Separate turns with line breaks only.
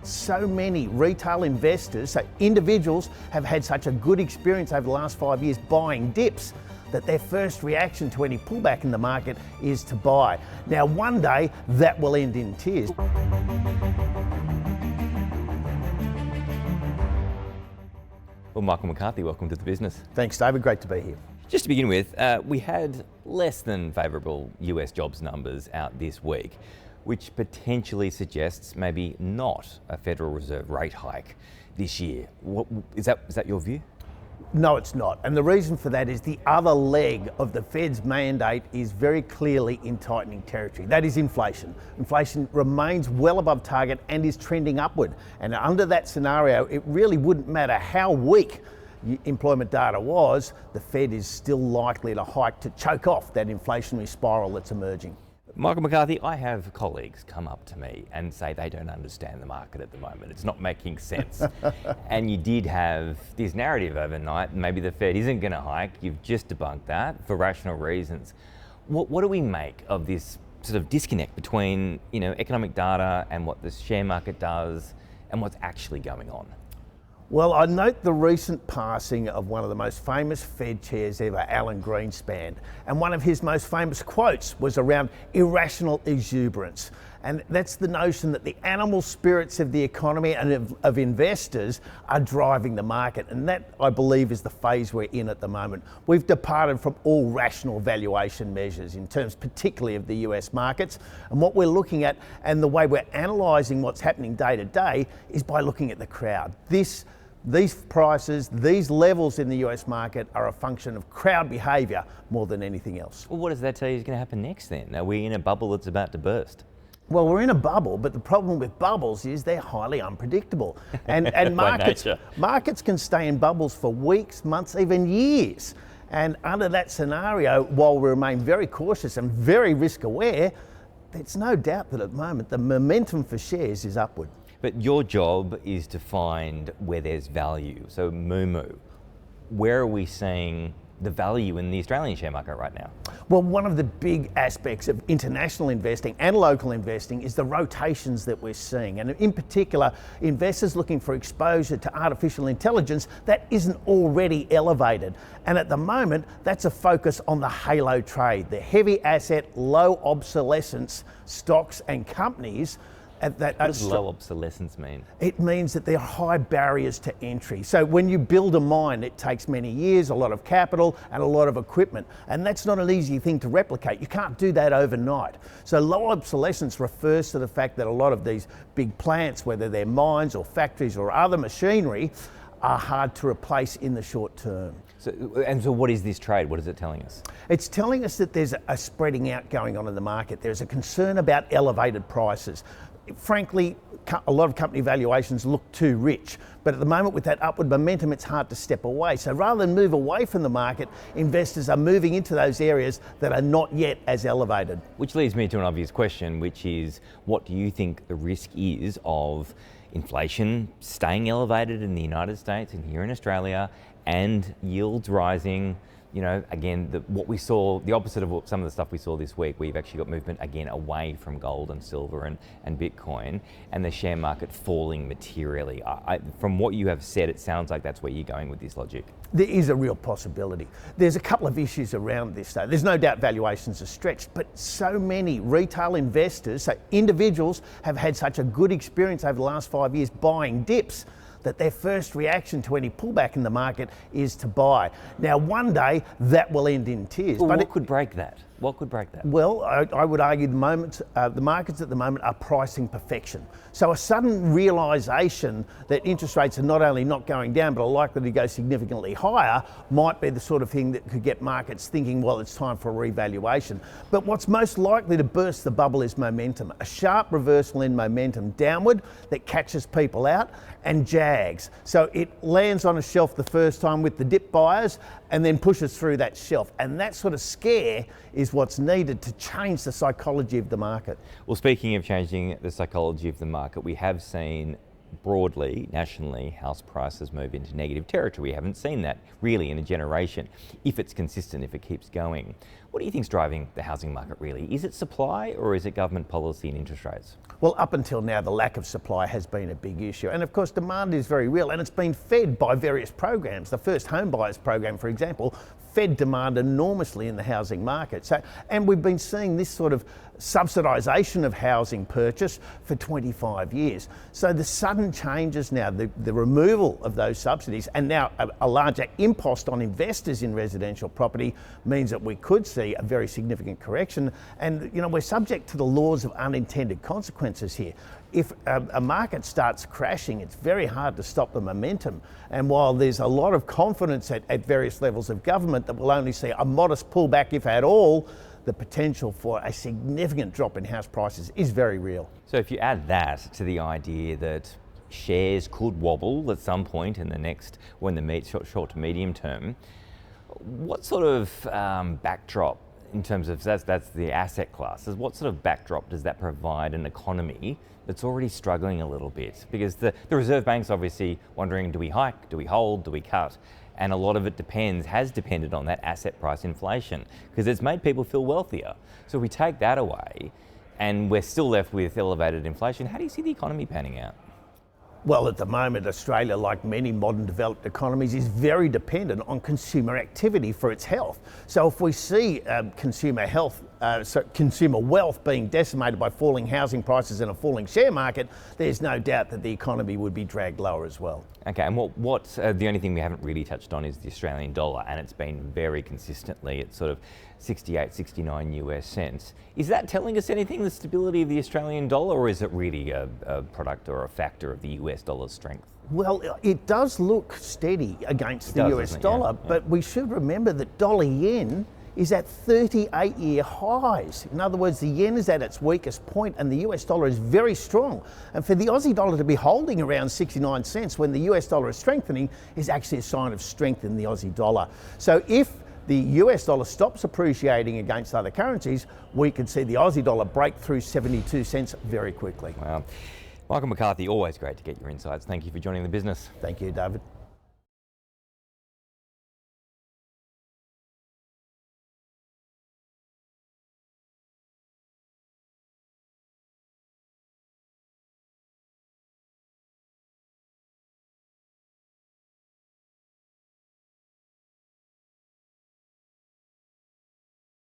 so many retail investors, so individuals, have had such a good experience over the last 5 years buying dips that their first reaction to any pullback in the market is to buy. Now, one day that will end in tears.
Well, Michael McCarthy, welcome to the business.
Thanks, David. Great to be here.
Just to begin with, we had less than favourable US jobs numbers out this week, which potentially suggests maybe not a Federal Reserve rate hike this year. Is that your view?
No, it's not. And the reason for that is the other leg of the Fed's mandate is very clearly in tightening territory. That is inflation. Inflation remains well above target and is trending upward. And under that scenario, it really wouldn't matter how weak employment data was, the Fed is still likely to hike to choke off that inflationary spiral that's emerging.
Michael McCarthy, I have colleagues come up to me and say they don't understand the market at the moment. It's not making sense. And you did have this narrative overnight, maybe the Fed isn't going to hike. You've just debunked that for rational reasons. What do we make of this sort of disconnect between, economic data and what the share market does and what's actually going on?
Well, I note the recent passing of one of the most famous Fed chairs ever, Alan Greenspan, and one of his most famous quotes was around irrational exuberance. And that's the notion that the animal spirits of the economy and of investors are driving the market. And that, I believe, is the phase we're in at the moment. We've departed from all rational valuation measures in terms particularly of the US markets. And what we're looking at and the way we're analysing what's happening day to day is by looking at the crowd. These prices, these levels in the US market are a function of crowd behaviour more than anything else.
Well, what does that tell you is going to happen next then? Are we in a bubble that's about to burst?
Well, we're in a bubble, but the problem with bubbles is they're highly unpredictable. And markets can stay in bubbles for weeks, months, even years. And under that scenario, while we remain very cautious and very risk aware, there's no doubt that at the moment the momentum for shares is upward.
But your job is to find where there's value. So Moomoo, where are we seeing the value in the Australian share market right now?
Well, one of the big aspects of international investing and local investing is the rotations that we're seeing. And in particular, investors looking for exposure to artificial intelligence that isn't already elevated. And at the moment, that's a focus on the halo trade, the heavy asset, low obsolescence stocks and companies.
What does low obsolescence mean?
It means that there are high barriers to entry. So when you build a mine, it takes many years, a lot of capital and a lot of equipment. And that's not an easy thing to replicate. You can't do that overnight. So low obsolescence refers to the fact that a lot of these big plants, whether they're mines or factories or other machinery, are hard to replace in the short term.
So what is this trade? What is it telling us?
It's telling us that there's a spreading out going on in the market. There's a concern about elevated prices. Frankly, a lot of company valuations look too rich, but at the moment with that upward momentum, it's hard to step away. So rather than move away from the market, investors are moving into those areas that are not yet as elevated.
Which leads me to an obvious question, which is, what do you think the risk is of inflation staying elevated in the United States and here in Australia, and yields rising? Again, what we saw, the opposite of some of the stuff we saw this week, we've actually got movement again away from gold and silver and Bitcoin, and the share market falling materially. From what you have said, it sounds like that's where you're going with this logic.
There is a real possibility. There's a couple of issues around this though. There's no doubt valuations are stretched, but so many retail investors, so individuals, have had such a good experience over the last 5 years buying dips that their first reaction to any pullback in the market is to buy. Now, one day that will end in tears.
Well, what could break that? What could break that?
Well, I would argue the markets at the moment are pricing perfection. So a sudden realisation that interest rates are not only not going down but are likely to go significantly higher might be the sort of thing that could get markets thinking, well, it's time for a revaluation. But what's most likely to burst the bubble is momentum. A sharp reversal in momentum downward that catches people out and jags. So it lands on a shelf the first time with the dip buyers and then pushes through that shelf. And that sort of scare is what's needed to change the psychology of the market.
Well, speaking of changing the psychology of the market, we have seen broadly, nationally, house prices move into negative territory. We haven't seen that really in a generation, if it's consistent, if it keeps going. What do you think is driving the housing market really? Is it supply or is it government policy and interest rates?
Well, up until now, the lack of supply has been a big issue. And of course, demand is very real, and it's been fed by various programs. The First Home Buyers program, for example, fed demand enormously in the housing market. And we've been seeing this sort of subsidisation of housing purchase for 25 years. So the sudden changes now, the removal of those subsidies, and now a larger impost on investors in residential property means that we could see a very significant correction. And we're subject to the laws of unintended consequences here. If a market starts crashing, it's very hard to stop the momentum. And while there's a lot of confidence at various levels of government that we'll only see a modest pullback, if at all, the potential for a significant drop in house prices is very real.
So if you add that to the idea that shares could wobble at some point in the next, or in the short to medium term, what sort of backdrop, in terms of that's the asset classes, what sort of backdrop does that provide an economy that's already struggling a little bit? Because the Reserve Bank's obviously wondering, do we hike, do we hold, do we cut? And a lot of it has depended on that asset price inflation, because it's made people feel wealthier. So if we take that away and we're still left with elevated inflation, how do you see the economy panning out?
Well, at the moment, Australia, like many modern developed economies, is very dependent on consumer activity for its health. So if we see consumer wealth being decimated by falling housing prices and a falling share market, there's no doubt that the economy would be dragged lower as well.
Okay, and what's the only thing we haven't really touched on is the Australian dollar, and it's been very consistently at sort of 68, 69 US cents. Is that telling us anything, the stability of the Australian dollar, or is it really a product or a factor of the US dollar's strength?
Well, it does look steady against the US dollar, but we should remember that dollar yen is at 38-year highs. In other words, the yen is at its weakest point and the US dollar is very strong. And for the Aussie dollar to be holding around 69 cents when the US dollar is strengthening is actually a sign of strength in the Aussie dollar. So if the US dollar stops appreciating against other currencies, we could see the Aussie dollar break through 72 cents very quickly.
Wow. Michael McCarthy, always great to get your insights. Thank you for joining the business.
Thank you, David.